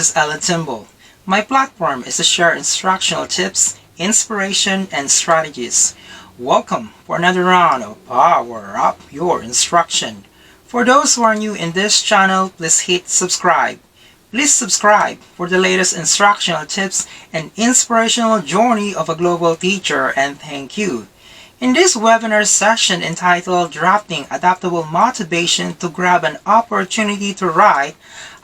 is Ella Timble. My platform is to share instructional tips, inspiration, and strategies. Welcome for another round of Power Up Your Instruction. For those who are new in this channel, please hit subscribe. Please subscribe for the latest instructional tips and inspirational journey of a global teacher, and thank you. In this webinar session entitled Drafting Adaptable Motivation to Grab an Opportunity to Write,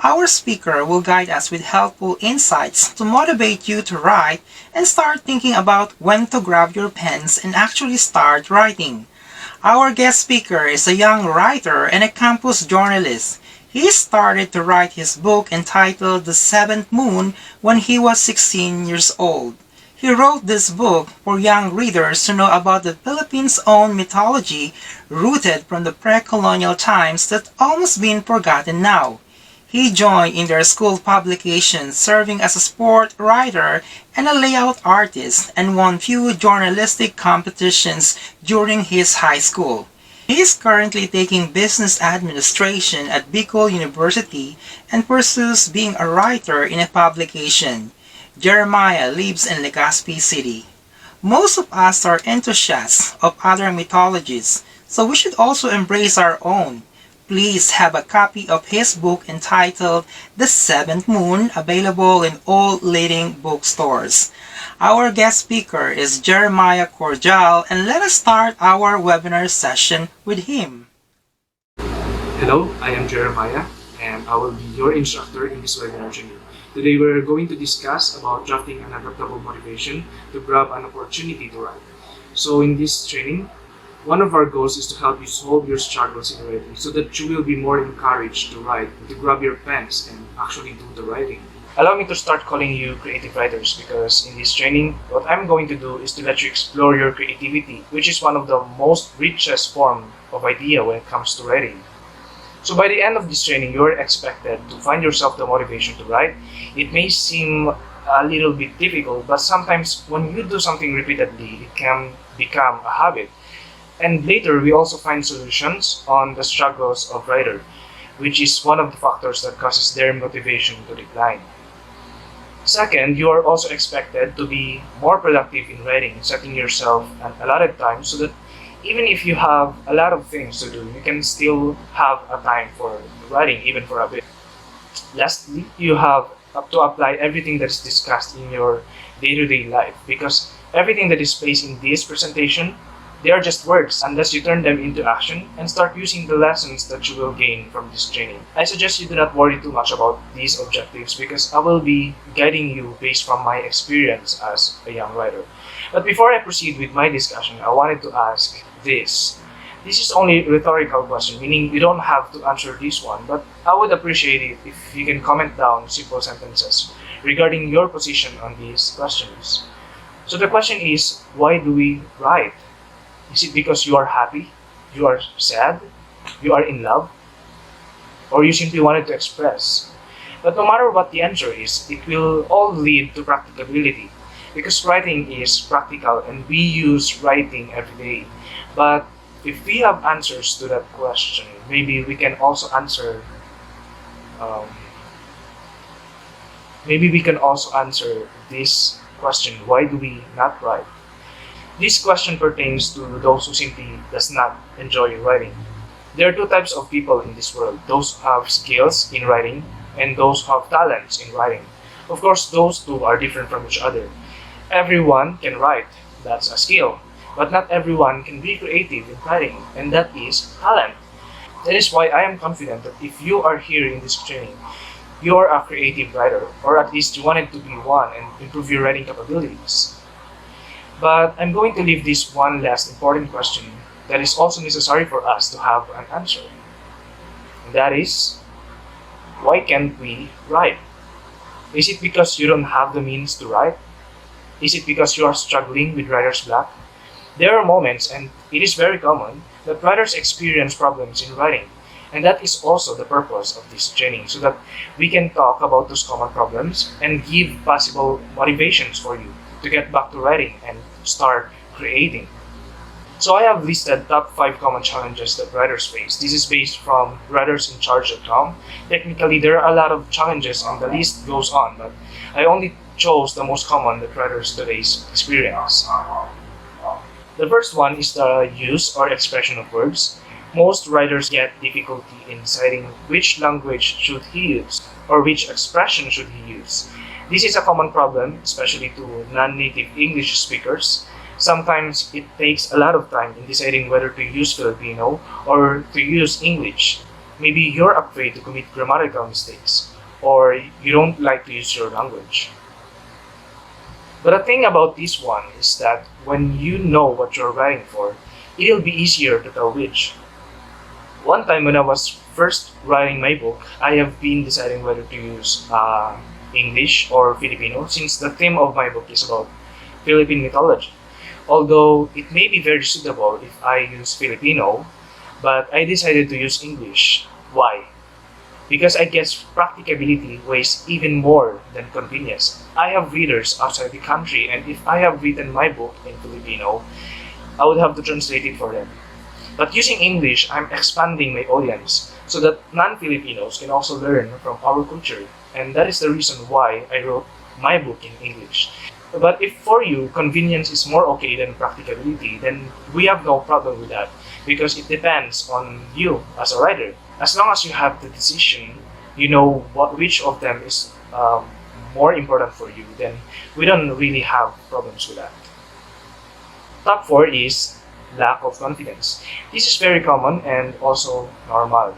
our speaker will guide us with helpful insights to motivate you to write and start thinking about when to grab your pens and actually start writing. Our guest speaker is a young writer and a campus journalist. He started to write his book entitled The Seventh Moon when he was 16 years old. He wrote this book for young readers to know about the Philippines' own mythology, rooted from the pre-colonial times that almost been forgotten now. He joined in their school publication, serving as a sport writer and a layout artist, and won few journalistic competitions during his high school. He is currently taking business administration at Bicol University and pursues being a writer in a publication. Jeremiah lives in Legazpi City. Most of us are enthusiasts of other mythologies, so we should also embrace our own. Please have a copy of his book entitled The Seventh Moon, available in all leading bookstores. Our guest speaker is Jeremiah Cordial, and let us start our webinar session with him. Hello, I am Jeremiah, and I will be your instructor in this webinar training. Today we're going to discuss about drafting an adaptable motivation to grab an opportunity to write. So in this training, one of our goals is to help you solve your struggles in writing so that you will be more encouraged to write, to grab your pens and actually do the writing. Allow me to start calling you creative writers, because in this training, what I'm going to do is to let you explore your creativity, which is one of the most richest form of idea when it comes to writing. So by the end of this training, you are expected to find yourself the motivation to write. It may seem a little bit difficult, but sometimes when you do something repeatedly, it can become a habit. And later, we also find solutions on the struggles of writer, which is one of the factors that causes their motivation to decline. Second, you are also expected to be more productive in writing, setting yourself an allotted time so that even if you have a lot of things to do, you can still have a time for writing, even for a bit. Lastly, you have to apply everything that is discussed in your day-to-day life, because everything that is placed in this presentation, they are just words unless you turn them into action and start using the lessons that you will gain from this training. I suggest you do not worry too much about these objectives, because I will be guiding you based from my experience as a young writer. But before I proceed with my discussion, I wanted to ask this. This is only a rhetorical question, meaning you don't have to answer this one, but I would appreciate it if you can comment down simple sentences regarding your position on these questions. So the question is, why do we write? Is it because you are happy, you are sad, you are in love, or you simply wanted to express? But no matter what the answer is, it will all lead to practicability, because writing is practical and we use writing every day. But if we have answers to that question, maybe we can also answer this question: why do we not write? This question pertains to those who simply does not enjoy writing. There are two types of people in this world: those who have skills in writing and those who have talents in writing. Of course, those two are different from each other. Everyone can write, that's a skill. But not everyone can be creative in writing, and that is talent. That is why I am confident that if you are here in this training, you are a creative writer, or at least you wanted to be one and improve your writing capabilities. But I'm going to leave this one last important question that is also necessary for us to have an answer. And that is, why can't we write? Is it because you don't have the means to write? Is it because you are struggling with writer's block? There are moments, and it is very common, that writers experience problems in writing. And that is also the purpose of this training, so that we can talk about those common problems and give possible motivations for you to get back to writing and start creating. So I have listed top 5 common challenges that writers face. This is based from writersincharge.com. Technically, there are a lot of challenges and the list goes on, but I only chose the most common that writers today experience. The first one is the use or expression of words. Most writers get difficulty in deciding which language should he use or which expression should he use. This is a common problem, especially to non-native English speakers. Sometimes it takes a lot of time in deciding whether to use Filipino or to use English. Maybe you're afraid to commit grammatical mistakes, or you don't like to use your language. But the thing about this one is that when you know what you're writing for, it'll be easier to tell which. One time when I was first writing my book, I have been deciding whether to use English or Filipino, since the theme of my book is about Philippine mythology. Although it may be very suitable if I use Filipino, but I decided to use English. Why? Because I guess practicability weighs even more than convenience. I have readers outside the country, and if I have written my book in Filipino, I would have to translate it for them. But using English, I'm expanding my audience so that non-Filipinos can also learn from our culture. And that is the reason why I wrote my book in English. But if for you, convenience is more okay than practicability, then we have no problem with that because it depends on you as a writer. As long as you have the decision, you know which of them is more important for you, then we don't really have problems with that. Top 4 is lack of confidence. This is very common and also normal.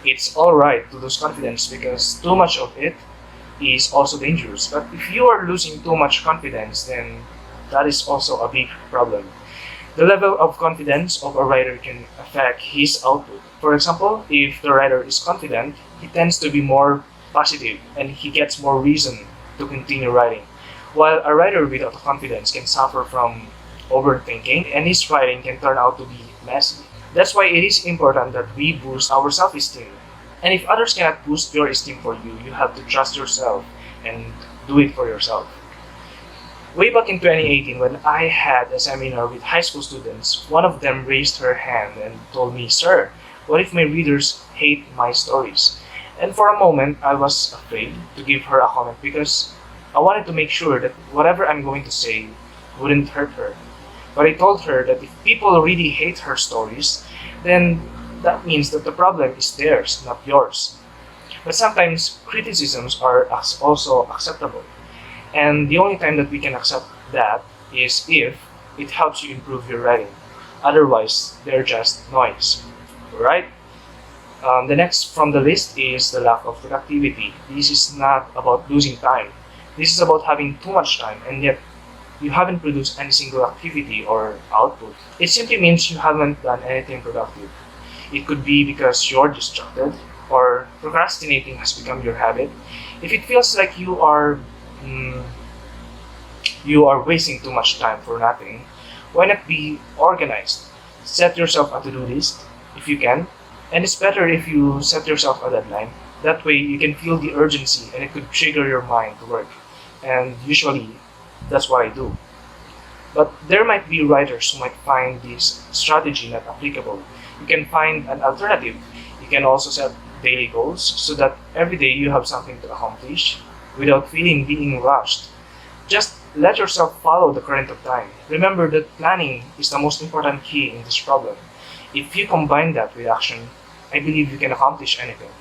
It's alright to lose confidence because too much of it is also dangerous. But if you are losing too much confidence, then that is also a big problem. The level of confidence of a writer can affect his output. For example, if the writer is confident, he tends to be more positive and he gets more reason to continue writing. While a writer without confidence can suffer from overthinking and his writing can turn out to be messy. That's why it is important that we boost our self-esteem. And if others cannot boost your esteem for you, you have to trust yourself and do it for yourself. Way back in 2018, when I had a seminar with high school students, one of them raised her hand and told me, "Sir, what if my readers hate my stories?" And for a moment, I was afraid to give her a comment because I wanted to make sure that whatever I'm going to say wouldn't hurt her. But I told her that if people really hate her stories, then that means that the problem is theirs, not yours. But sometimes criticisms are also acceptable. And the only time that we can accept that is if it helps you improve your writing. Otherwise, they're just noise. Alright? The next from the list is the lack of productivity. This is not about losing time. This is about having too much time and yet you haven't produced any single activity or output. It simply means you haven't done anything productive. It could be because you're distracted or procrastinating has become your habit. If it feels like you are wasting too much time for nothing, why not be organized? Set yourself a to-do list if you can, and it's better if you set yourself a deadline. That way you can feel the urgency and it could trigger your mind to work. And usually that's what I do. But there might be writers who might find this strategy not applicable. You can find an alternative. You can also set daily goals so that every day you have something to accomplish without feeling being rushed. Just let yourself follow the current of time. Remember that planning is the most important key in this problem. If you combine that with action, I believe you can accomplish anything.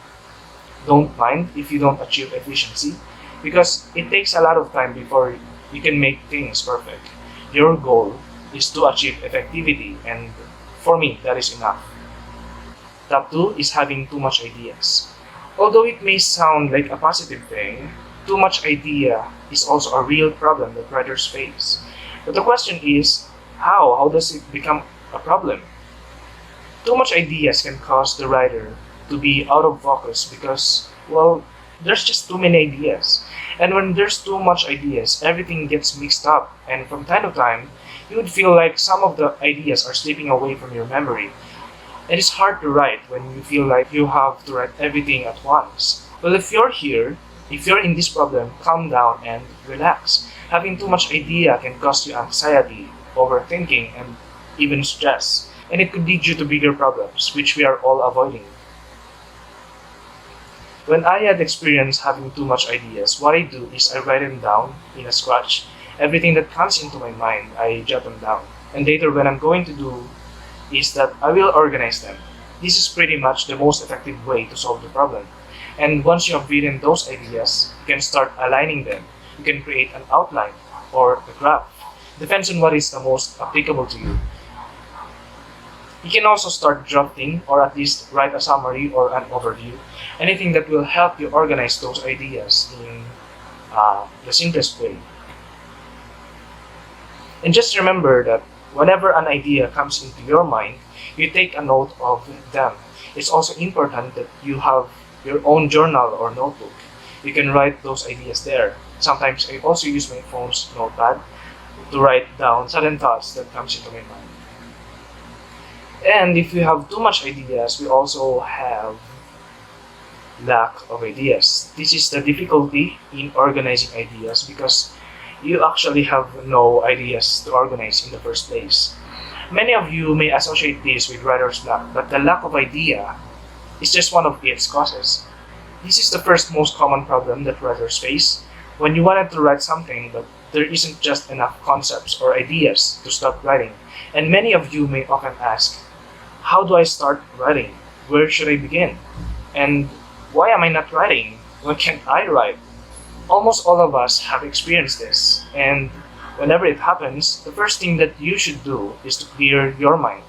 Don't mind if you don't achieve efficiency because it takes a lot of time before you can make things perfect. Your goal is to achieve effectivity, and for me, that is enough. Top 2 is having too much ideas. Although it may sound like a positive thing, too much idea is also a real problem that writers face. But the question is, how? How does it become a problem? Too much ideas can cause the writer to be out of focus because, well, there's just too many ideas. And when there's too much ideas, everything gets mixed up. And from time to time, you would feel like some of the ideas are slipping away from your memory. It is hard to write when you feel like you have to write everything at once. Well, if you're in this problem, calm down and relax. Having too much idea can cause you anxiety, overthinking, and even stress, and it could lead you to bigger problems, which we are all avoiding. When I had experience having too much ideas, what I do is I write them down in a scratch. Everything that comes into my mind, I jot them down. And later, what I'm going to do is that I will organize them. This is pretty much the most effective way to solve the problem. And once you have written those ideas, you can start aligning them. You can create an outline or a graph. Depends on what is the most applicable to you. You can also start drafting or at least write a summary or an overview. Anything that will help you organize those ideas in the simplest way. And just remember that whenever an idea comes into your mind, you take a note of them. It's also important that you have your own journal or notebook. You can write those ideas there. Sometimes I also use my phone's notepad to write down sudden thoughts that comes into my mind. And if we have too much ideas, we also have lack of ideas. This is the difficulty in organizing ideas because you actually have no ideas to organize in the first place. Many of you may associate this with writer's block, but the lack of idea is just one of its causes. This is the first most common problem that writers face when you wanted to write something but there isn't just enough concepts or ideas to start writing. And many of you may often ask, how do I start writing? Where should I begin? And why am I not writing? Why can't I write? Almost all of us have experienced this, and whenever it happens, the first thing that you should do is to clear your mind.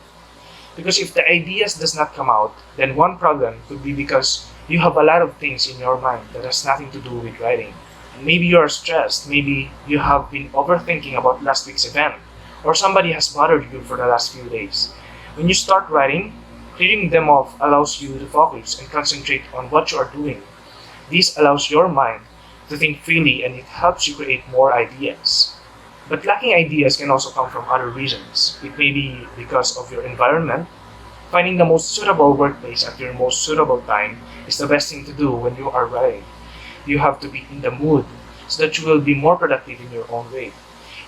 Because if the ideas does not come out, then one problem could be because you have a lot of things in your mind that has nothing to do with writing. Maybe you are stressed, maybe you have been overthinking about last week's event, or somebody has bothered you for the last few days. When you start writing, clearing them off allows you to focus and concentrate on what you are doing. This allows your mind to think freely and it helps you create more ideas. But lacking ideas can also come from other reasons. It may be because of your environment. Finding the most suitable workplace at your most suitable time is the best thing to do when you are writing. You have to be in the mood so that you will be more productive in your own way.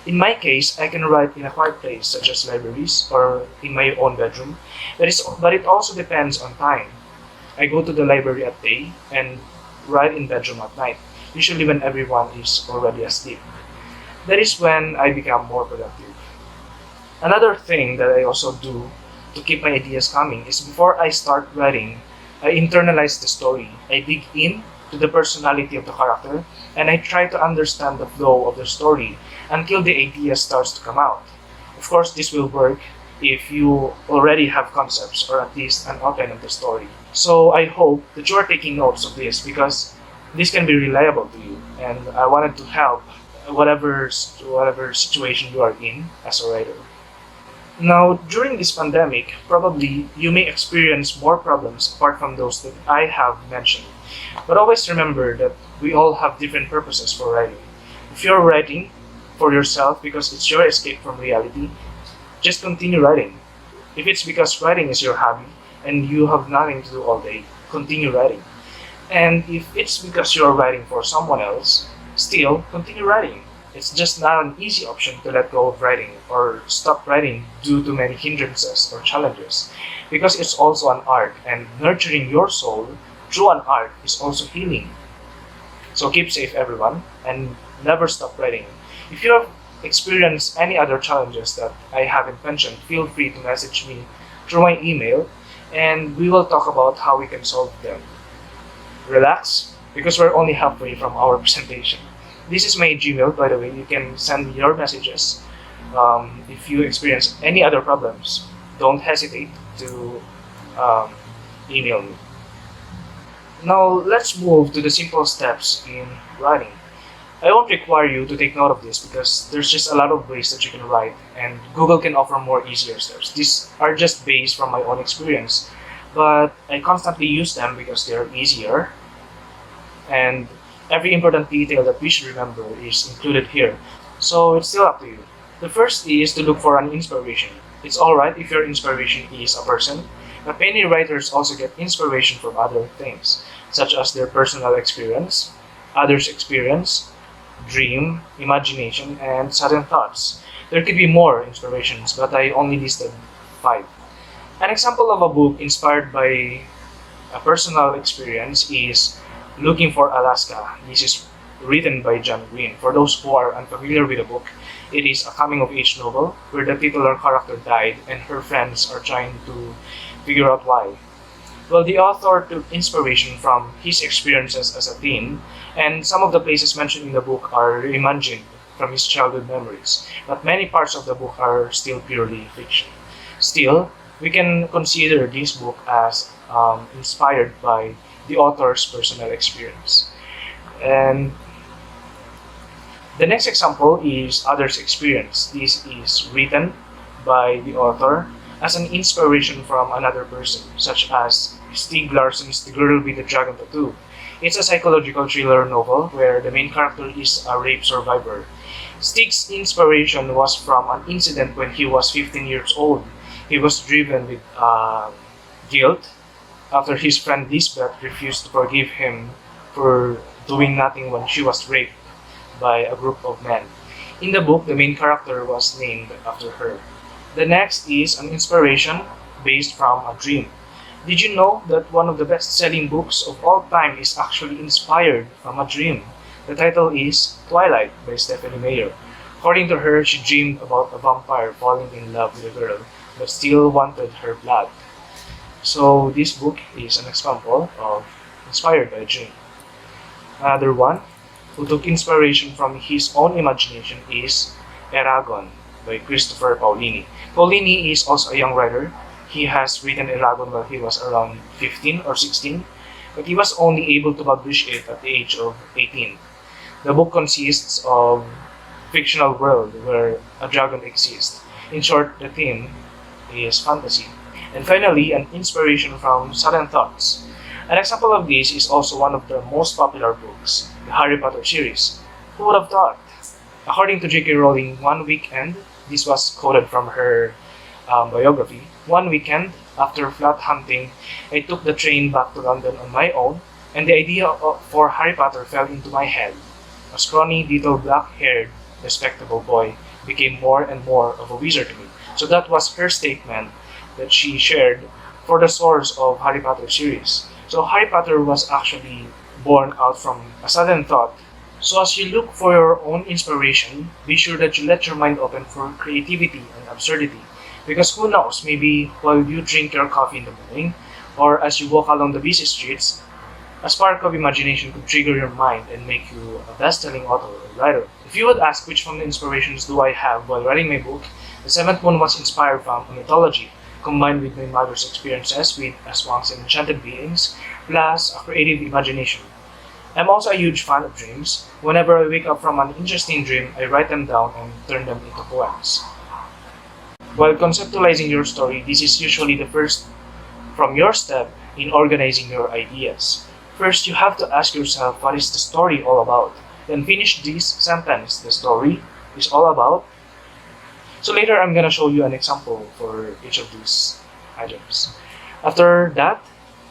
In my case, I can write in a quiet place such as libraries or in my own bedroom, but it also depends on time. I go to the library at day and write in bedroom at night, usually when everyone is already asleep. That is when I become more productive. Another thing that I also do to keep my ideas coming is before I start writing, I internalize the story. I dig in to the personality of the character and I try to understand the flow of the story until the idea starts to come out. Of course, this will work if you already have concepts or at least an outline of the story. So I hope that you are taking notes of this because this can be reliable to you, and I wanted to help whatever situation you are in as a writer. Now, during this pandemic, probably you may experience more problems apart from those that I have mentioned. But always remember that we all have different purposes for writing. If you're writing for yourself because it's your escape from reality, just continue writing. If it's because writing is your hobby and you have nothing to do all day, continue writing. And if it's because you're writing for someone else, still continue writing. It's just not an easy option to let go of writing or stop writing due to many hindrances or challenges, because it's also an art, and nurturing your soul through an art is also healing. So keep safe, everyone, and never stop writing. If you have experienced any other challenges that I haven't mentioned, feel free to message me through my email and we will talk about how we can solve them. Relax, because we're only halfway from our presentation. This is my Gmail, by the way. You can send me your messages. If you experience any other problems, don't hesitate to email me. Now, let's move to the simple steps in writing. I won't require you to take note of this because there's just a lot of ways that you can write, and Google can offer more easier steps. These are just based from my own experience, but I constantly use them because they're easier, and every important detail that we should remember is included here. So it's still up to you. The first is to look for an inspiration. It's alright if your inspiration is a person, but many writers also get inspiration from other things, such as their personal experience, others' experience, dream, imagination, and sudden thoughts. There could be more inspirations, but I only listed 5. An example of a book inspired by a personal experience is Looking for Alaska. This is written by John Green. For those who are unfamiliar with the book, it is a coming-of-age novel where the titular character died and her friends are trying to figure out why. Well, the author took inspiration from his experiences as a teen, and some of the places mentioned in the book are reimagined from his childhood memories, but many parts of the book are still purely fiction. Still, we can consider this book as inspired by the author's personal experience. And the next example is Others' Experience. This is written by the author as an inspiration from another person, such as Stieg Larsson's The Girl with the Dragon Tattoo. It's a psychological thriller novel where the main character is a rape survivor. Stieg's inspiration was from an incident when he was 15 years old. He was driven with guilt after his friend Lisbeth refused to forgive him for doing nothing when she was raped by a group of men. In the book, the main character was named after her. The next is an inspiration based from a dream. Did you know that one of the best-selling books of all time is actually inspired from a dream? The title is Twilight by Stephanie Meyer. According to her, she dreamed about a vampire falling in love with a girl, but still wanted her blood. So this book is an example of inspired by a dream. Another one who took inspiration from his own imagination is Eragon by Christopher Paolini. Paolini is also a young writer. He has written Eragon while he was around 15 or 16, but he was only able to publish it at the age of 18. The book consists of a fictional world where a dragon exists. In short, the theme is fantasy. And finally, an inspiration from sudden thoughts. An example of this is also one of the most popular books, the Harry Potter series. Who would have thought? According to J.K. Rowling, one weekend, this was quoted from her biography, one weekend after flat hunting, I took the train back to London on my own, and the idea for Harry Potter fell into my head. A scrawny, little black-haired, respectable boy became more and more of a wizard to me. So that was her statement that she shared for the source of Harry Potter series. So Harry Potter was actually born out from a sudden thought. So as you look for your own inspiration, be sure that you let your mind open for creativity and absurdity. Because who knows, maybe while you drink your coffee in the morning, or as you walk along the busy streets, a spark of imagination could trigger your mind and make you a best-selling author or writer. If you would ask which from the inspirations do I have while writing my book, the seventh one was inspired from a mythology, combined with my mother's experiences with swans and enchanted beings, plus a creative imagination. I'm also a huge fan of dreams. Whenever I wake up from an interesting dream, I write them down and turn them into poems. While conceptualizing your story, this is usually the first from your step in organizing your ideas. First, you have to ask yourself what is the story all about. Then finish this sentence, the story is all about. So later, I'm gonna show you an example for each of these items. After that,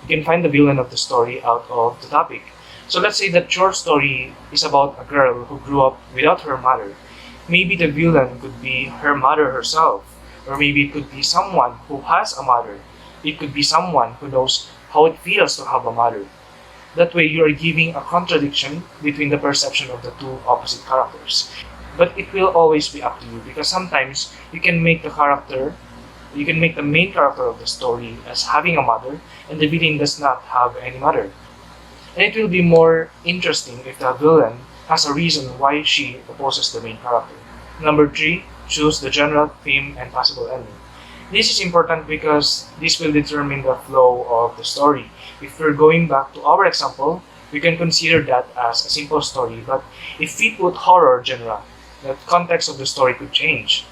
you can find the villain of the story out of the topic. So let's say that your story is about a girl who grew up without her mother. Maybe the villain could be her mother herself, or maybe it could be someone who has a mother. It could be someone who knows how it feels to have a mother. That way, you are giving a contradiction between the perception of the two opposite characters. But it will always be up to you because sometimes you can make the main character of the story as having a mother and the villain does not have any mother. And it will be more interesting if the villain has a reason why she opposes the main character. Number 3, choose the general theme and possible ending. This is important because this will determine the flow of the story. If we're going back to our example, we can consider that as a simple story, but if we put horror genre, the context of the story could change.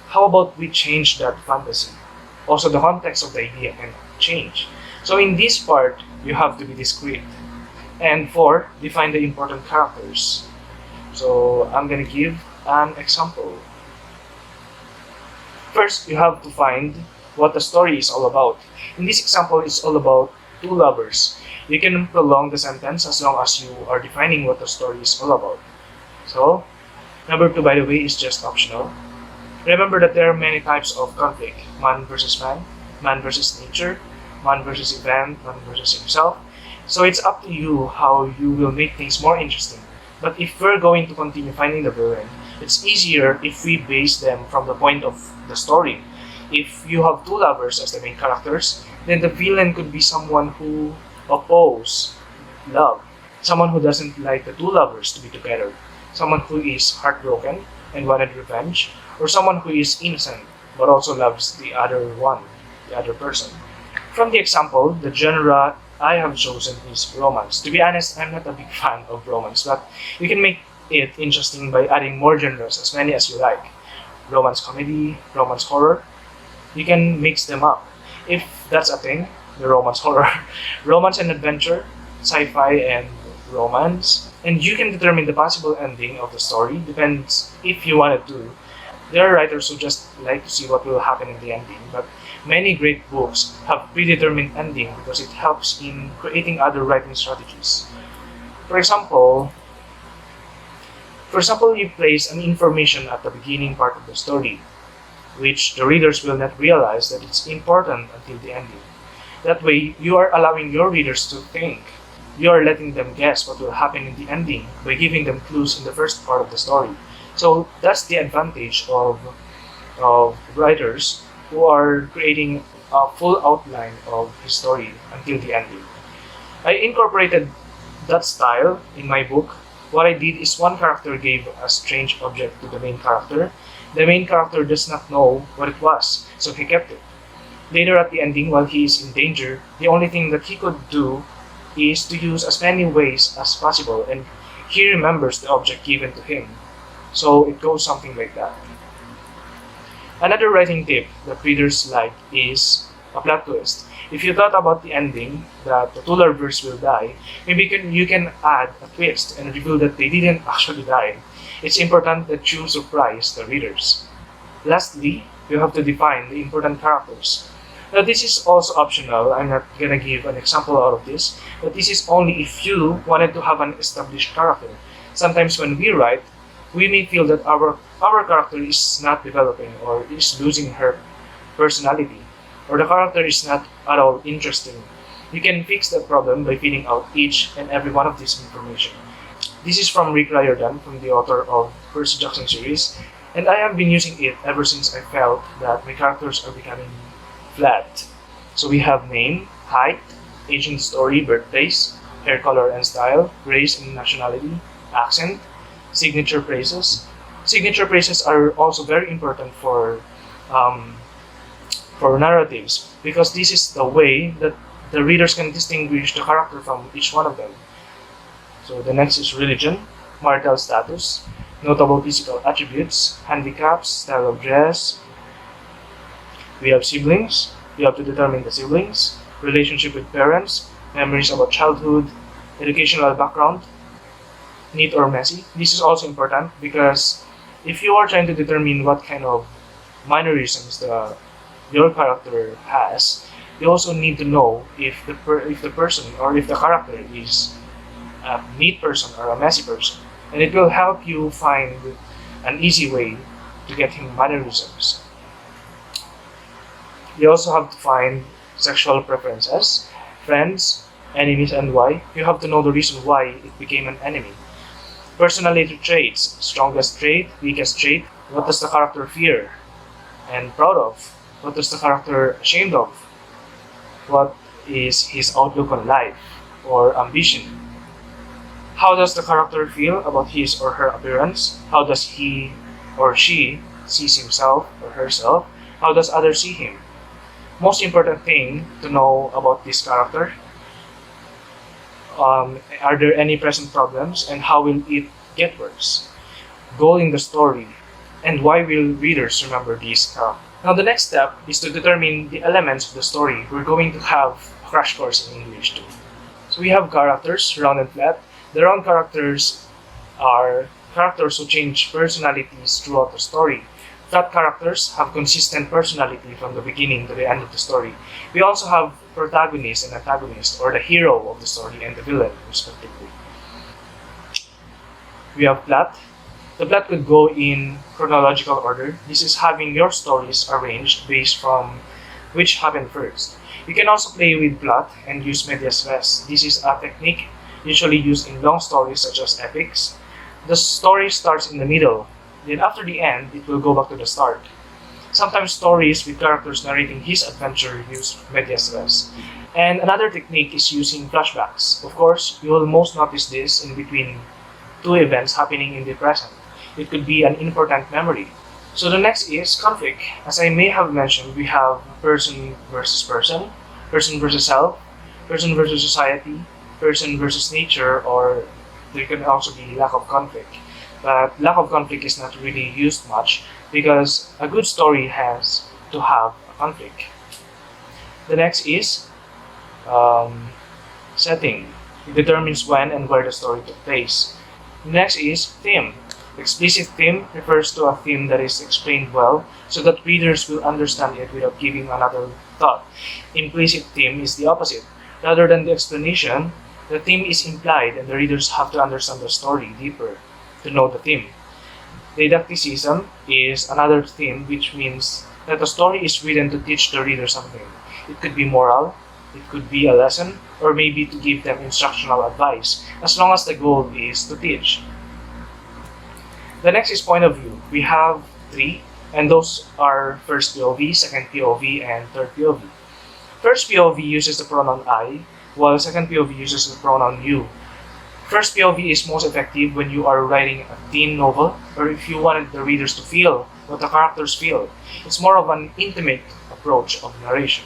How about we change that fantasy? Also, the context of the idea can change. So in this part, you have to be discreet. And 4, define the important characters. So I'm gonna give an example. First, you have to find what the story is all about. In this example, it's all about two lovers. You can prolong the sentence as long as you are defining what the story is all about. So, number 2, by the way, is just optional. Remember that there are many types of conflict: man versus man versus nature, man versus event, man versus himself. So it's up to you how you will make things more interesting. But if we're going to continue finding the villain, it's easier if we base them from the point of the story. If you have two lovers as the main characters, then the villain could be someone who opposes love, someone who doesn't like the two lovers to be together, someone who is heartbroken and wanted revenge, or someone who is innocent but also loves the other one, the other person. From the example, the genre I have chosen is romance. To be honest, I'm not a big fan of romance, but you can make it interesting by adding more genres, as many as you like. Romance comedy, romance horror. You can mix them up. If that's a thing, the romance horror, romance and adventure, sci-fi and romance. And you can determine the possible ending of the story, depends if you wanted to. There are writers who just like to see what will happen in the ending, but many great books have predetermined ending because it helps in creating other writing strategies. For example, you place an information at the beginning part of the story, which the readers will not realize that it's important until the ending. That way, you are allowing your readers to think. You are letting them guess what will happen in the ending by giving them clues in the first part of the story. So that's the advantage of writers who are creating a full outline of his story until the ending. I incorporated that style in my book. What I did is one character gave a strange object to the main character. The main character does not know what it was, so he kept it. Later at the ending, while he is in danger, the only thing that he could do is to use as many ways as possible, and he remembers the object given to him. So it goes something like that. Another writing tip that readers like is a plot twist. If you thought about the ending, that the two lovers will die, maybe you can add a twist and reveal that they didn't actually die. It's important that you surprise the readers. Lastly, you have to define the important characters. Now this is also optional. I'm not gonna give an example out of this, but this is only if you wanted to have an established character. Sometimes when we write, we may feel that our character is not developing or is losing her personality, or the character is not at all interesting. You can fix that problem by filling out each and every one of these information. This is from Rick Riordan, from the author of Percy Jackson series, and I have been using it ever since I felt that my characters are becoming flat. So we have name, height, age in the story, birthplace, hair color and style, race and nationality, accent, signature phrases. Signature phrases are also very important for narratives because this is the way that the readers can distinguish the character from each one of them. So the next is religion, marital status, notable physical attributes, handicaps, style of dress. We have siblings. You have to determine the siblings, relationship with parents, memories about childhood, educational background, neat or messy. This is also important because if you are trying to determine what kind of mannerisms your character has, you also need to know if the person or if the character is a neat person or a messy person, and it will help you find an easy way to get him mannerisms. You also have to find sexual preferences, friends, enemies, and why. You have to know the reason why it became an enemy. Personality traits, strongest trait, weakest trait. What does the character fear and proud of? What is the character ashamed of? What is his outlook on life or ambition? How does the character feel about his or her appearance? How does he or she sees himself or herself? How does others see him? Most important thing to know about this character, are there any present problems and how will it get worse? Goal in the story, and why will readers remember these characters? Now the next step is to determine the elements of the story. We're going to have a crash course in English too. So we have characters, round and flat. The round characters are characters who change personalities throughout the story. Flat characters have consistent personality from the beginning to the end of the story. We also have protagonist and antagonist, or the hero of the story and the villain, respectively. We have flat. The plot could go in chronological order. This is having your stories arranged based from which happened first. You can also play with plot and use medias res. This is a technique usually used in long stories such as epics. The story starts in the middle, then after the end, it will go back to the start. Sometimes stories with characters narrating his adventure use medias res. And another technique is using flashbacks. Of course, you will most notice this in between two events happening in the present. It could be an important memory. So the next is conflict. As I may have mentioned, we have person versus person, person versus self, person versus society, person versus nature, or there can also be lack of conflict. But lack of conflict is not really used much because a good story has to have a conflict. The next is setting. It determines when and where the story took place. The next is theme. Explicit theme refers to a theme that is explained well so that readers will understand it without giving another thought. Implicit theme is the opposite. Rather than the explanation, the theme is implied and the readers have to understand the story deeper to know the theme. Didacticism is another theme, which means that the story is written to teach the reader something. It could be moral, it could be a lesson, or maybe to give them instructional advice, as long as the goal is to teach. The next is point of view. We have three, and those are first POV, second POV, and third POV. First POV uses the pronoun I, while second POV uses the pronoun you. First POV is most effective when you are writing a teen novel, or if you wanted the readers to feel what the characters feel. It's more of an intimate approach of narration.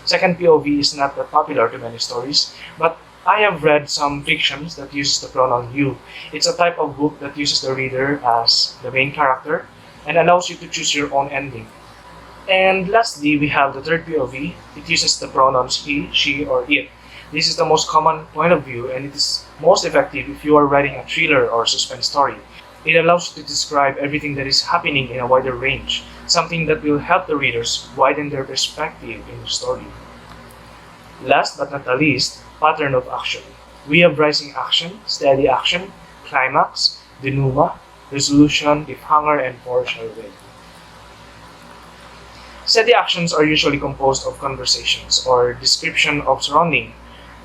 Second POV is not that popular to many stories, but I have read some fictions that uses the pronoun you. It's a type of book that uses the reader as the main character and allows you to choose your own ending. And lastly, we have the third POV. It uses the pronouns he, she, or it. This is the most common point of view and it is most effective if you are writing a thriller or suspense story. It allows you to describe everything that is happening in a wider range, something that will help the readers widen their perspective in the story. Last but not the least, pattern of action. We have rising action, steady action, climax, denouement, resolution, cliffhanger, and foreshadowing. Steady actions are usually composed of conversations or description of surrounding.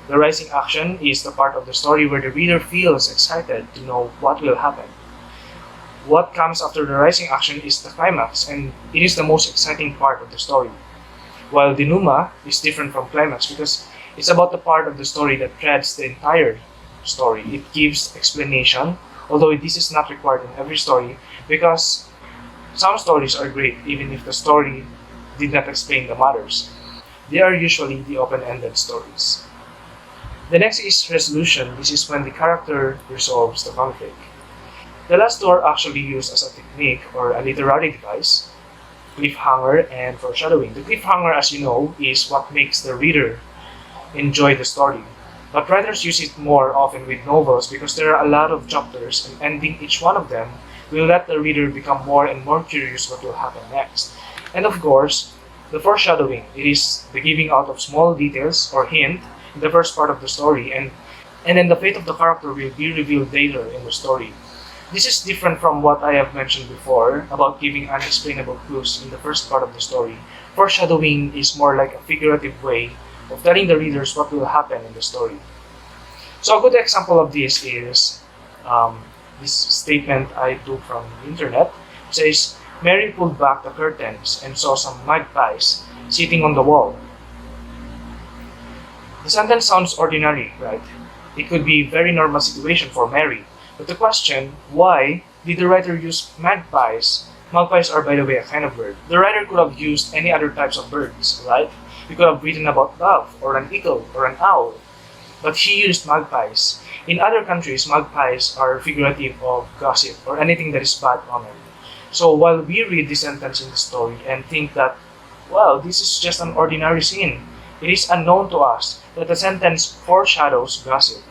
The rising action is the part of the story where the reader feels excited to know what will happen. What comes after the rising action is the climax, and it is the most exciting part of the story. While denouement is different from climax because it's about the part of the story that threads the entire story. It gives explanation, although this is not required in every story because some stories are great even if the story did not explain the matters. They are usually the open-ended stories. The next is resolution. This is when the character resolves the conflict. The last two are actually used as a technique or a literary device. Cliffhanger and foreshadowing. The cliffhanger, as you know, is what makes the reader enjoy the story. But writers use it more often with novels because there are a lot of chapters and ending each one of them will let the reader become more and more curious what will happen next. And of course, the foreshadowing. It is the giving out of small details or hint in the first part of the story and then the fate of the character will be revealed later in the story. This is different from what I have mentioned before about giving unexplainable clues in the first part of the story. Foreshadowing is more like a figurative way of telling the readers what will happen in the story. So a good example of this is this statement I took from the internet. It says, Mary pulled back the curtains and saw some magpies sitting on the wall. The sentence sounds ordinary, right? It could be a very normal situation for Mary. But the question, why did the writer use magpies? Magpies are, by the way, a kind of bird. The writer could have used any other types of birds, right? He could have written about dove, or an eagle, or an owl. But he used magpies. In other countries, magpies are figurative of gossip, or anything that is bad omen. So while we read this sentence in the story and think that, well, this is just an ordinary scene, it is unknown to us that the sentence foreshadows gossip.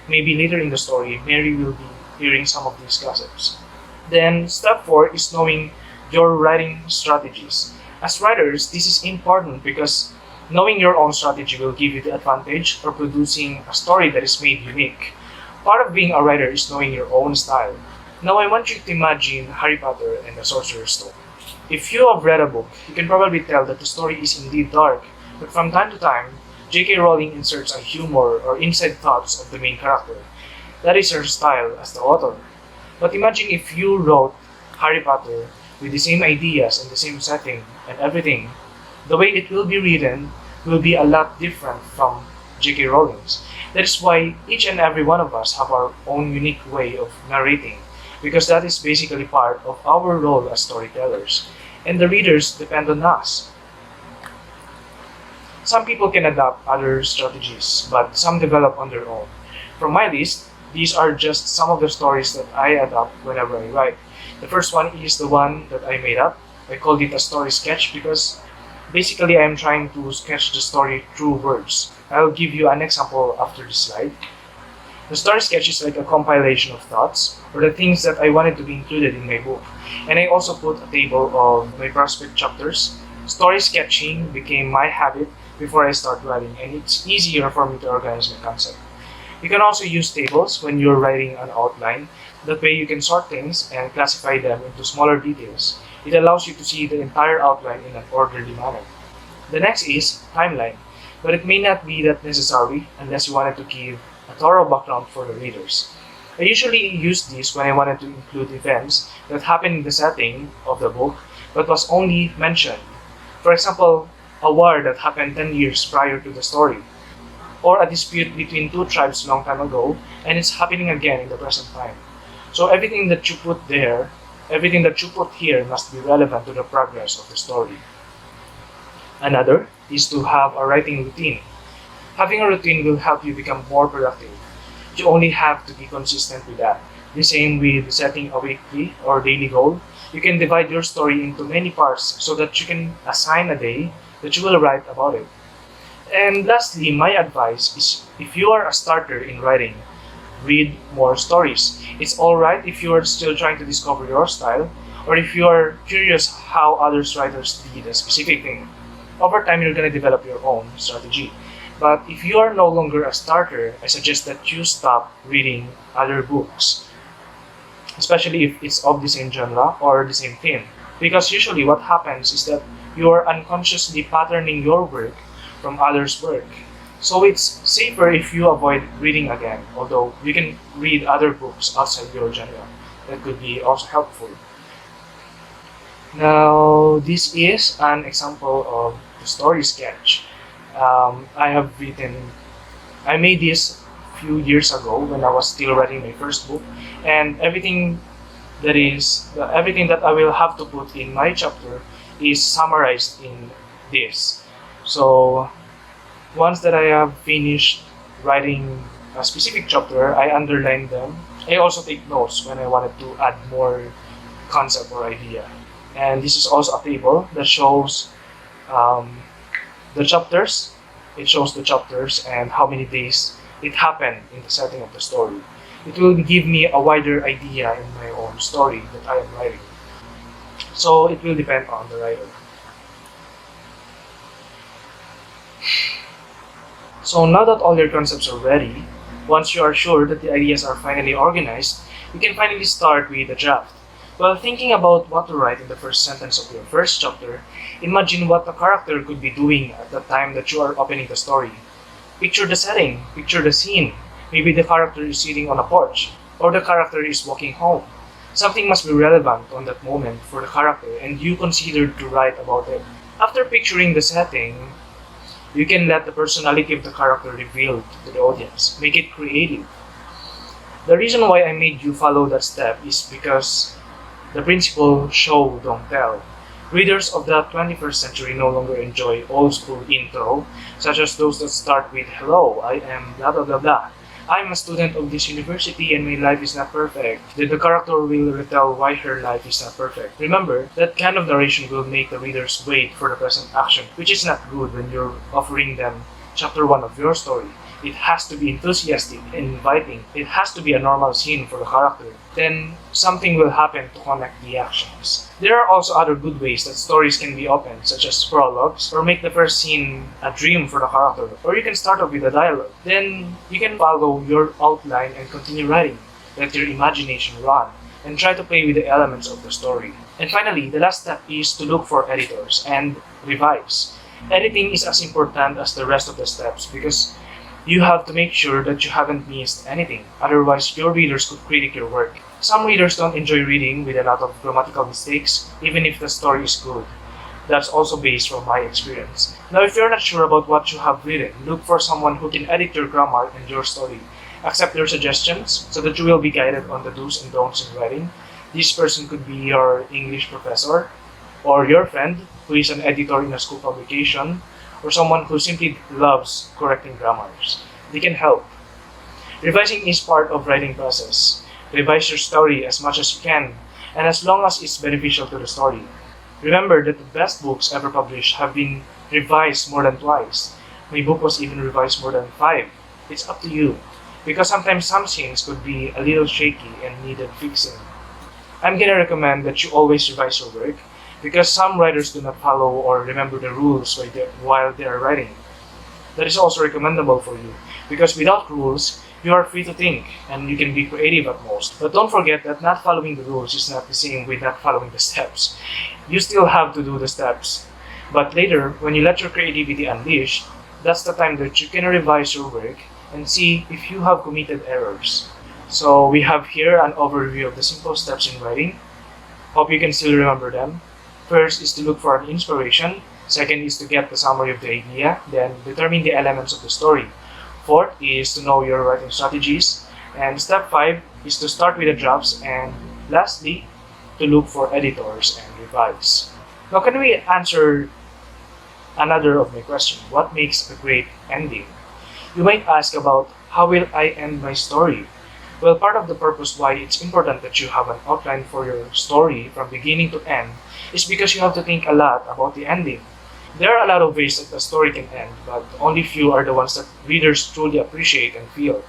Maybe later in the story, Mary will be hearing some of these gossips. Then step 4 is knowing your writing strategies. As writers, this is important because knowing your own strategy will give you the advantage for producing a story that is made unique. Part of being a writer is knowing your own style. Now I want you to imagine Harry Potter and the Sorcerer's Stone. If you have read a book, you can probably tell that the story is indeed dark, but from time to time, J.K. Rowling inserts a humor or inside thoughts of the main character. That is her style as the author. But imagine if you wrote Harry Potter with the same ideas and the same setting and everything. The way it will be written will be a lot different from J.K. Rowling's. That is why each and every one of us have our own unique way of narrating, because that is basically part of our role as storytellers, and the readers depend on us. Some people can adapt other strategies, but some develop on their own. From my list, these are just some of the stories that I adapt whenever I write. The first one is the one that I made up. I called it a story sketch because basically I am trying to sketch the story through words. I'll give you an example after this slide. The story sketch is like a compilation of thoughts or the things that I wanted to be included in my book. And I also put a table of my prospect chapters. Story sketching became my habit before I start writing, and it's easier for me to organize my concept. You can also use tables when you're writing an outline. That way you can sort things and classify them into smaller details. It allows you to see the entire outline in an orderly manner. The next is timeline, but it may not be that necessary unless you wanted to give a thorough background for the readers. I usually use this when I wanted to include events that happen in the setting of the book but was only mentioned. For example, a war that happened 10 years prior to the story, or a dispute between two tribes long time ago and it's happening again in the present time. So everything that you put there, everything that you put here must be relevant to the progress of the story. Another is to have a writing routine. Having a routine will help you become more productive. You only have to be consistent with that. The same with setting a weekly or daily goal. You can divide your story into many parts so that you can assign a day that you will write about it. And lastly, my advice is if you are a starter in writing, read more stories. It's alright if you are still trying to discover your style, or if you are curious how other writers did a specific thing. Over time, you're going to develop your own strategy. But if you are no longer a starter, I suggest that you stop reading other books, especially if it's of the same genre or the same theme. Because usually what happens is that you are unconsciously patterning your work from others' work. So it's safer if you avoid reading again, although you can read other books outside your genre. That could be also helpful. Now, this is an example of the story sketch. I made this a few years ago when I was still writing my first book, and everything that I will have to put in my chapter is summarized in this. So once that I have finished writing a specific chapter, I underline them. I also take notes when I wanted to add more concept or idea. And this is also a table that shows the chapters. It shows the chapters and how many days it happened in the setting of the story. It will give me a wider idea in my own story that I am writing. So it will depend on the writer. So now that all your concepts are ready, once you are sure that the ideas are finally organized, you can finally start with a draft. While thinking about what to write in the first sentence of your first chapter, imagine what the character could be doing at the time that you are opening the story. Picture the setting, picture the scene. Maybe the character is sitting on a porch, or the character is walking home. Something must be relevant on that moment for the character, and you considered to write about it. After picturing the setting, you can let the personality of the character revealed to the audience. Make it creative. The reason why I made you follow that step is because the principle show, don't tell. Readers of the 21st century no longer enjoy old school intro, such as those that start with, "Hello, I am blah blah blah blah. I'm a student of this university and my life is not perfect." Then the character will retell why her life is not perfect. Remember, that kind of narration will make the readers wait for the present action, which is not good when you're offering them chapter 1 of your story. It has to be enthusiastic and inviting. It has to be a normal scene for the character. Then something will happen to connect the actions. There are also other good ways that stories can be opened, such as prologues, or make the first scene a dream for the character. Or you can start off with a dialogue. Then you can follow your outline and continue writing. Let your imagination run. and try to play with the elements of the story. And finally, the last step is to look for editors and revise. Editing is as important as the rest of the steps because you have to make sure that you haven't missed anything, otherwise your readers could critique your work. Some readers don't enjoy reading with a lot of grammatical mistakes, even if the story is good. That's also based from my experience. Now, if you're not sure about what you have written, look for someone who can edit your grammar and your story. Accept their suggestions so that you will be guided on the do's and don'ts in writing. This person could be your English professor, or your friend who is an editor in a school publication, or someone who simply loves correcting grammars. They can help. Revising is part of writing process. Revise your story as much as you can, and as long as it's beneficial to the story. Remember that the best books ever published have been revised more than twice. My book was even revised more than 5. It's up to you, because sometimes some scenes could be a little shaky and needed fixing. I'm gonna recommend that you always revise your work, because some writers do not follow or remember the rules while they are writing. That is also recommendable for you, because without rules, you are free to think and you can be creative at most. But don't forget that not following the rules is not the same with not following the steps. You still have to do the steps. But later, when you let your creativity unleash, that's the time that you can revise your work and see if you have committed errors. So we have here an overview of the simple steps in writing. Hope you can still remember them. First is to look for an inspiration. Second is to get the summary of the idea, then determine the elements of the story. Fourth is to know your writing strategies. And step 5 is to start with the drafts. And lastly, to look for editors and revise. Now, can we answer another of my questions? What makes a great ending? You might ask about how will I end my story? Well, part of the purpose why it's important that you have an outline for your story from beginning to end is because you have to think a lot about the ending. There are a lot of ways that the story can end, but only few are the ones that readers truly appreciate and feel.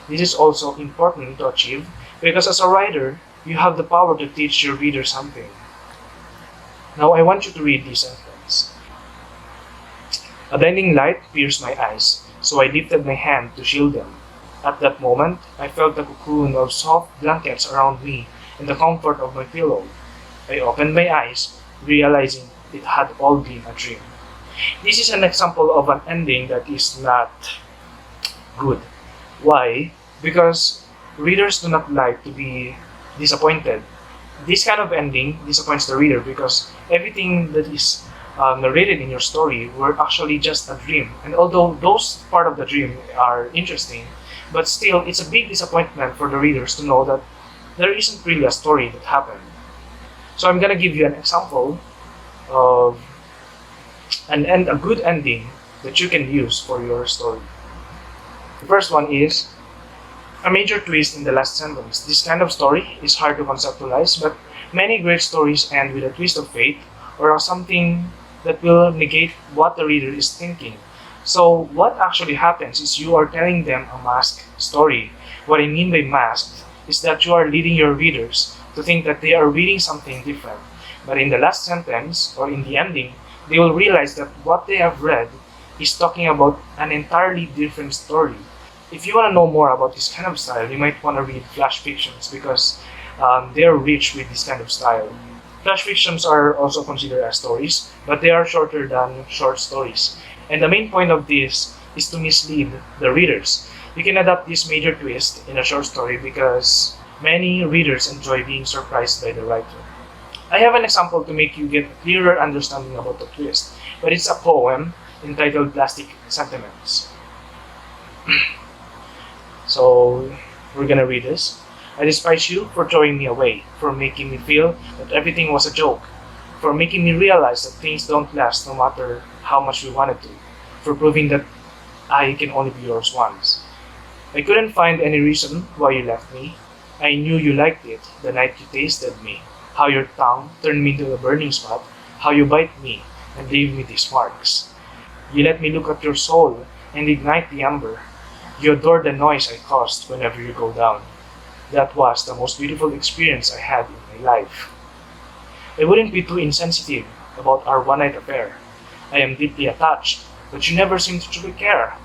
This is also important to achieve because as a writer, you have the power to teach your reader something. Now I want you to read this sentence. A blinding light pierced my eyes, so I lifted my hand to shield them. At that moment, I felt the cocoon of soft blankets around me and the comfort of my pillow. I opened my eyes, realizing it had all been a dream. This is an example of an ending that is not good. Why? Because readers do not like to be disappointed. This kind of ending disappoints the reader because everything that is narrated in your story were actually just a dream. And although those part of the dream are interesting, but still it's a big disappointment for the readers to know that there isn't really a story that happened. So I'm gonna give you an example of a good ending that you can use for your story. The first one is a major twist in the last sentence. This kind of story is hard to conceptualize, but many great stories end with a twist of fate or something that will negate what the reader is thinking. So what actually happens is you are telling them a masked story. What I mean by masked is that you are leading your readers to think that they are reading something different. But in the last sentence or in the ending, they will realize that what they have read is talking about an entirely different story. If you want to know more about this kind of style, you might want to read flash fictions because they are rich with this kind of style. Flash fictions are also considered as stories, but they are shorter than short stories. And the main point of this is to mislead the readers. You can adapt this major twist in a short story because many readers enjoy being surprised by the writer. I have an example to make you get a clearer understanding about the twist, but it's a poem entitled Plastic Sentiments. So, we're gonna read this. I despise you for throwing me away, for making me feel that everything was a joke, for making me realize that things don't last no matter how much we wanted to, for proving that I can only be yours once. I couldn't find any reason why you left me. I knew you liked it the night you tasted me, how your tongue turned me into a burning spot, how you bite me and leave me these marks. You let me look at your soul and ignite the ember. You adore the noise I caused whenever you go down. That was the most beautiful experience I had in my life. I wouldn't be too insensitive about our one-night affair. I am deeply attached, but you never seem to truly care.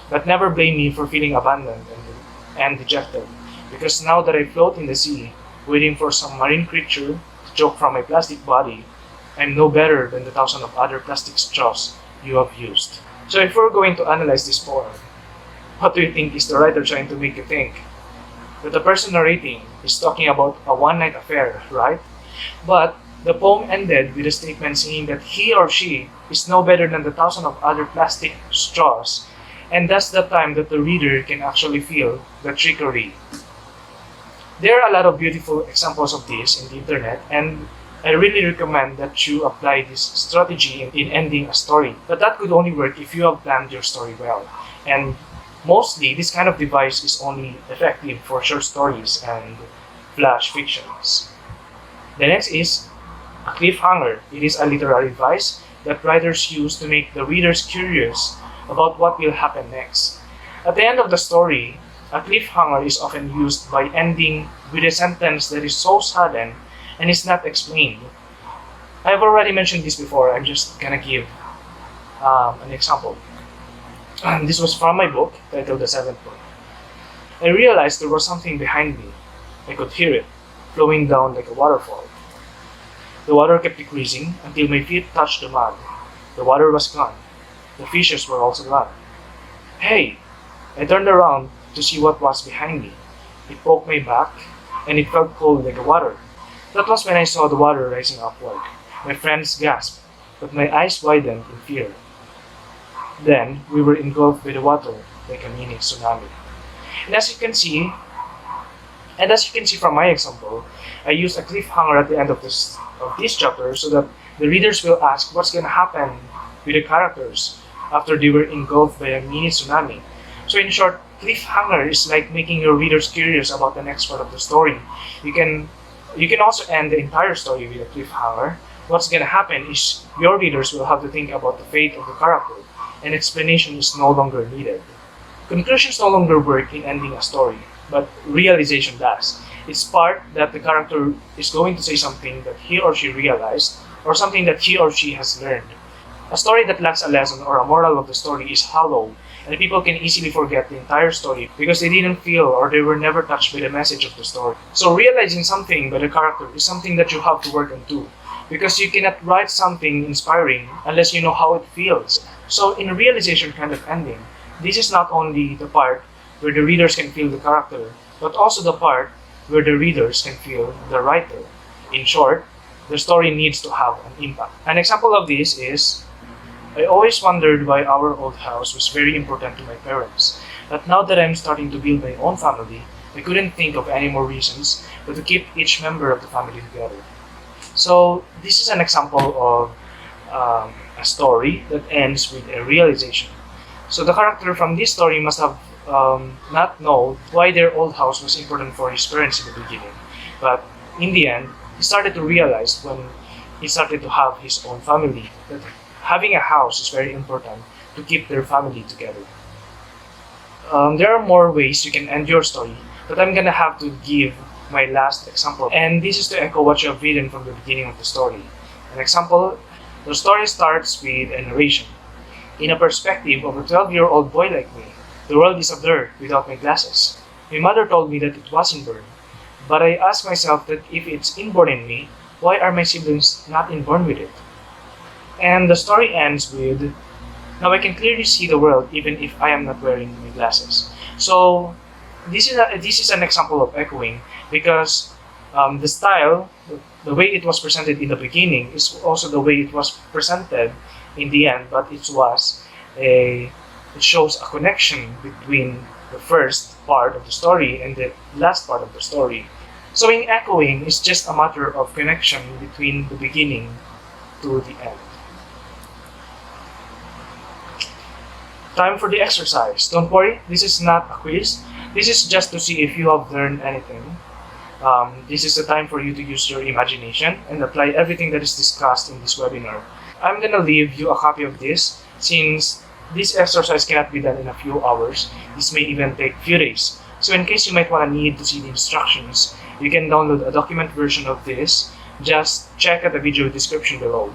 But never blame me for feeling abandoned and dejected, because now that I float in the sea, waiting for some marine creature to choke from my plastic body, I'm no better than the thousand of other plastic straws you have used. So if we're going to analyze this poem, what do you think is the writer trying to make you think? That the person narrating is talking about a one-night affair, right? But the poem ended with a statement saying that he or she is no better than the thousand of other plastic straws, and that's the time that the reader can actually feel the trickery. There are a lot of beautiful examples of this in the internet, and I really recommend that you apply this strategy in ending a story. But that could only work if you have planned your story well. And mostly, this kind of device is only effective for short stories and flash fictions. The next is a cliffhanger. It is a literary device that writers use to make the readers curious about what will happen next. At the end of the story, a cliffhanger is often used by ending with a sentence that is so sudden and is not explained. I've already mentioned this before, I'm just gonna give an example. This was from my book, titled The Seventh Book. I realized there was something behind me. I could hear it, flowing down like a waterfall. The water kept decreasing until my feet touched the mud. The water was gone. The fishes were also gone. Hey! I turned around to see what was behind me. It poked my back, and it felt cold like water. That was when I saw the water rising upward. My friends gasped, but my eyes widened in fear. Then we were engulfed by the water like a mini tsunami. And as you can see from my example, I used a cliffhanger at the end of this chapter so that the readers will ask what's gonna happen with the characters after they were engulfed by a mini tsunami. So in short, cliffhanger is like making your readers curious about the next part of the story. You can also end the entire story with a cliffhanger. What's gonna happen is your readers will have to think about the fate of the character, and explanation is no longer needed. Conclusions no longer work in ending a story, but realization does. It's part that the character is going to say something that he or she realized, or something that he or she has learned. A story that lacks a lesson or a moral of the story is hollow, and people can easily forget the entire story because they didn't feel or they were never touched by the message of the story. So realizing something by the character is something that you have to work on too, because you cannot write something inspiring unless you know how it feels. So in a realization kind of ending, this is not only the part where the readers can feel the character, but also the part where the readers can feel the writer. In short, the story needs to have an impact. An example of this is, I always wondered why our old house was very important to my parents, but now that I'm starting to build my own family, I couldn't think of any more reasons but to keep each member of the family together. So this is an example of a story that ends with a realization. So the character from this story must have not known why their old house was important for his parents in the beginning, but in the end, he started to realize when he started to have his own family that having a house is very important to keep their family together. There are more ways you can end your story, but I'm gonna have to give my last example, and this is to echo what you have written from the beginning of the story. An example, the story starts with a narration. In a perspective of a 12-year-old boy like me, the world is a blur without my glasses. My mother told me that it was inborn, but I asked myself that if it's inborn in me, why are my siblings not inborn with it? And the story ends with, now I can clearly see the world even if I am not wearing my glasses. So this is an example of echoing because the style, the way it was presented in the beginning is also the way it was presented in the end, but it shows a connection between the first part of the story and the last part of the story. So in echoing, it's just a matter of connection between the beginning to the end. Time for the exercise. Don't worry, this is not a quiz. This is just to see if you have learned anything. This is the time for you to use your imagination and apply everything that is discussed in this webinar. I'm gonna leave you a copy of this since this exercise cannot be done in a few hours. This may even take a few days. So in case you might want to need to see the instructions, you can download a document version of this. Just check at the video description below.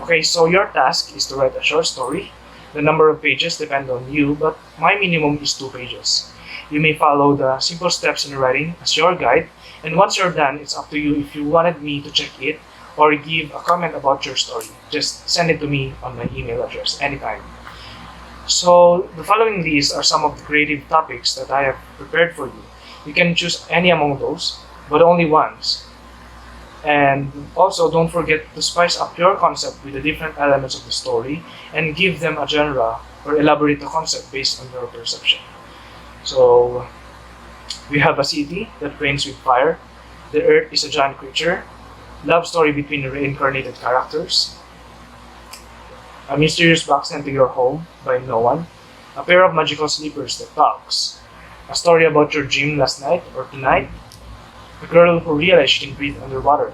Okay, so your task is to write a short story. The number of pages depend on you, but my minimum is 2 pages. You may follow the simple steps in writing as your guide, and once you're done, it's up to you if you wanted me to check it or give a comment about your story. Just send it to me on my email address anytime. So the following list are some of the creative topics that I have prepared for you. You can choose any among those, but only once. And also, don't forget to spice up your concept with the different elements of the story and give them a genre or elaborate the concept based on your perception. So, we have a city that reigns with fire, the earth is a giant creature, love story between reincarnated characters, a mysterious box sent to your home by no one, a pair of magical slippers that talks, a story about your dream last night or tonight, a girl who realized she can breathe underwater,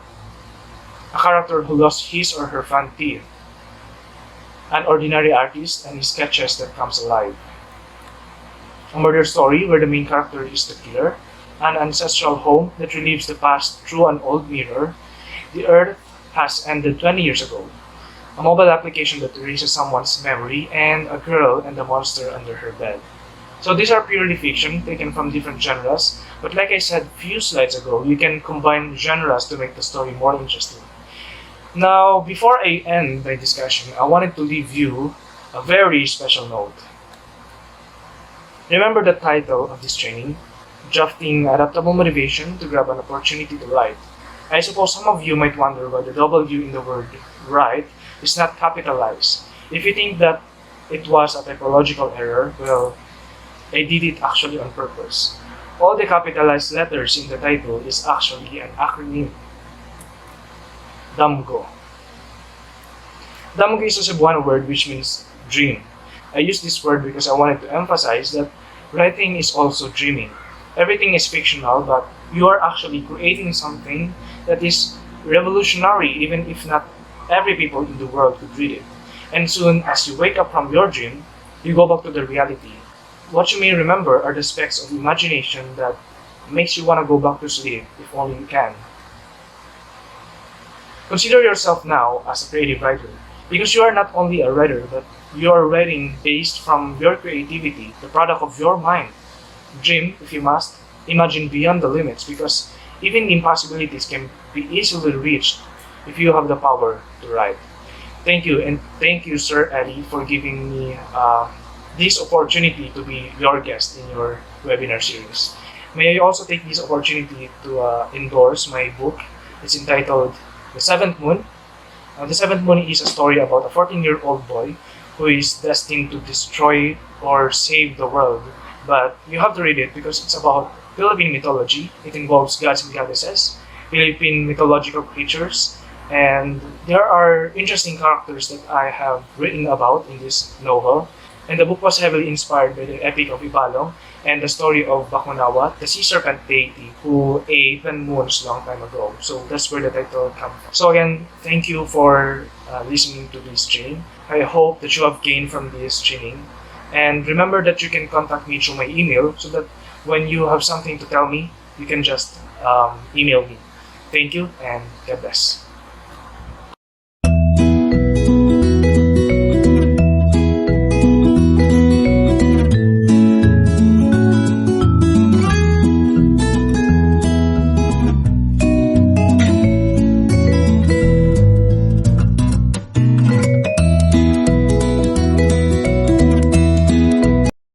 a character who lost his or her front teeth, an ordinary artist and his sketches that comes alive, a murder story where the main character is the killer, an ancestral home that relieves the past through an old mirror, the earth has ended 20 years ago, a mobile application that erases someone's memory, and a girl and the monster under her bed. So these are purely fiction, taken from different genres, but like I said a few slides ago, you can combine genres to make the story more interesting. Now, before I end my discussion, I wanted to leave you a very special note. Remember the title of this training, Drafting Adaptable Motivation to Grab an Opportunity to Write. I suppose some of you might wonder why the W in the word write is not capitalized. If you think that it was a typological error, well, I did it actually on purpose. All the capitalized letters in the title is actually an acronym. DAMGO. DAMGO is a Cebuano word which means dream. I use this word because I wanted to emphasize that writing is also dreaming. Everything is fictional, but you are actually creating something that is revolutionary, even if not every people in the world could read it. And soon as you wake up from your dream, you go back to the reality. What you may remember are the specks of imagination that makes you want to go back to sleep if only you can. Consider yourself now as a creative writer, because you are not only a writer, but you are writing based from your creativity, the product of your mind. Dream, if you must, imagine beyond the limits, because even impossibilities can be easily reached if you have the power to write. Thank you, and thank you, Sir Eddie, for giving me this opportunity to be your guest in your webinar series. May I also take this opportunity to endorse my book. It's entitled The Seventh Moon. The Seventh Moon is a story about a 14-year-old boy who is destined to destroy or save the world. But you have to read it because it's about Philippine mythology. It involves gods and goddesses, Philippine mythological creatures, and there are interesting characters that I have written about in this novel. And the book was heavily inspired by the epic of Ibalong and the story of Bakunawa, the sea serpent deity who ate 10 moons long time ago. So that's where the title comes from. So again, thank you for listening to this training. I hope that you have gained from this training. And remember that you can contact me through my email so that when you have something to tell me, you can just email me. Thank you and God bless.